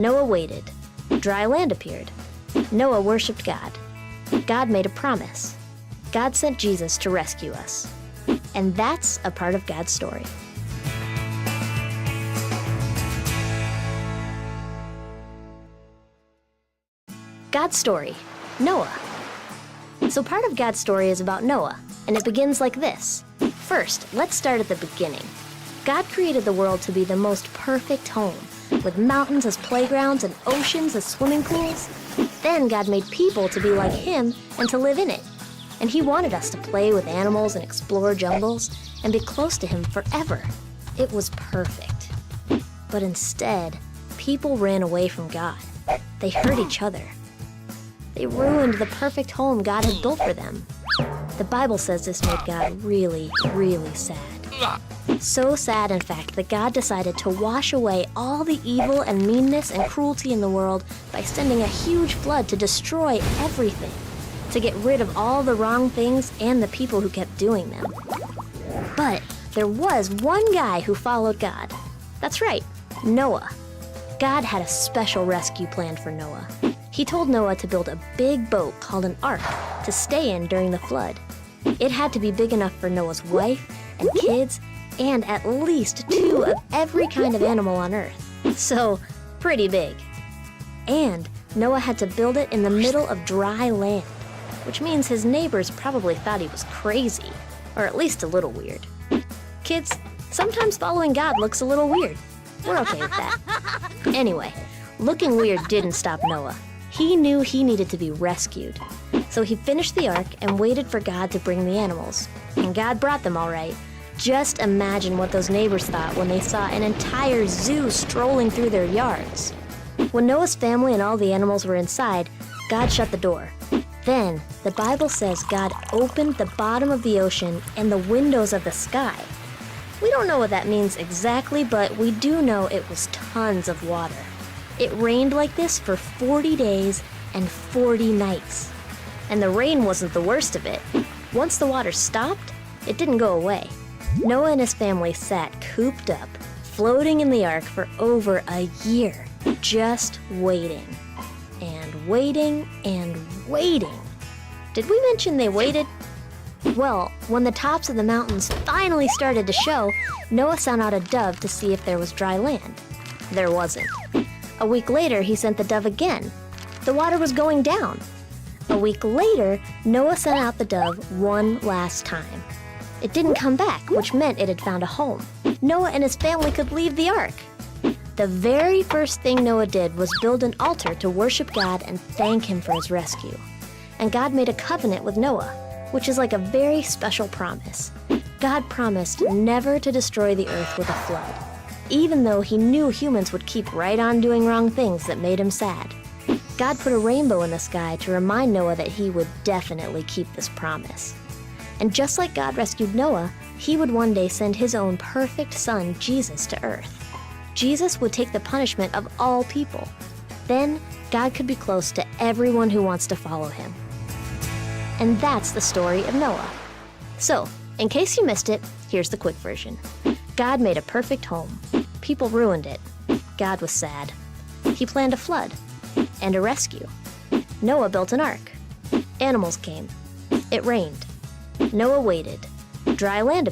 Noah waited. Dry land appeared. Noah worshipped God. God made a promise. God sent Jesus to rescue us. And that's a part of God's story. God's story, Noah. So part of God's story is about Noah, and it begins like this. First, let's start at the beginning. God created the world to be the most perfect home, with mountains as playgrounds and oceans as swimming pools. Then God made people to be like Him and to live in it. And He wanted us to play with animals and explore jungles and be close to Him forever. It was perfect. But instead, people ran away from God. They hurt each other. They ruined the perfect home God had built for them. The Bible says this made God really, really sad. So sad, in fact, that God decided to wash away all the evil and meanness and cruelty in the world by sending a huge flood to destroy everything, to get rid of all the wrong things and the people who kept doing them. But there was one guy who followed God. That's right, Noah. God had a special rescue plan for Noah. He told Noah to build a big boat called an ark to stay in during the flood. It had to be big enough for Noah's wife and kids and at least 2 of every kind of animal on Earth. So, pretty big. And Noah had to build it in the middle of dry land, which means his neighbors probably thought he was crazy, or at least a little weird. Kids, sometimes following God looks a little weird. We're okay with that. Anyway, looking weird didn't stop Noah. He knew he needed to be rescued. So he finished the ark and waited for God to bring the animals. And God brought them all right. Just imagine what those neighbors thought when they saw an entire zoo strolling through their yards. When Noah's family and all the animals were inside, God shut the door. Then, the Bible says God opened the bottom of the ocean and the windows of the sky. We don't know what that means exactly, but we do know it was tons of water. It rained like this for 40 days and 40 nights. And the rain wasn't the worst of it. Once the water stopped, it didn't go away. Noah and his family sat cooped up, floating in the ark for over a year, just waiting. And waiting and waiting. Did we mention they waited? Well, when the tops of the mountains finally started to show, Noah sent out a dove to see if there was dry land. There wasn't. A week later, he sent the dove again. The water was going down. A week later, Noah sent out the dove one last time. It didn't come back, which meant it had found a home. Noah and his family could leave the ark. The very first thing Noah did was build an altar to worship God and thank Him for His rescue. And God made a covenant with Noah, which is like a very special promise. God promised never to destroy the earth with a flood, even though He knew humans would keep right on doing wrong things that made Him sad. God put a rainbow in the sky to remind Noah that He would definitely keep this promise. And just like God rescued Noah, He would one day send His own perfect Son, Jesus, to earth. Jesus would take the punishment of all people. Then, God could be close to everyone who wants to follow Him. And that's the story of Noah. So, in case you missed it, here's the quick version. God made a perfect home. People ruined it. God was sad. He planned a flood and a rescue. Noah built an ark. Animals came. It rained. Noah waited. Dry land appeared.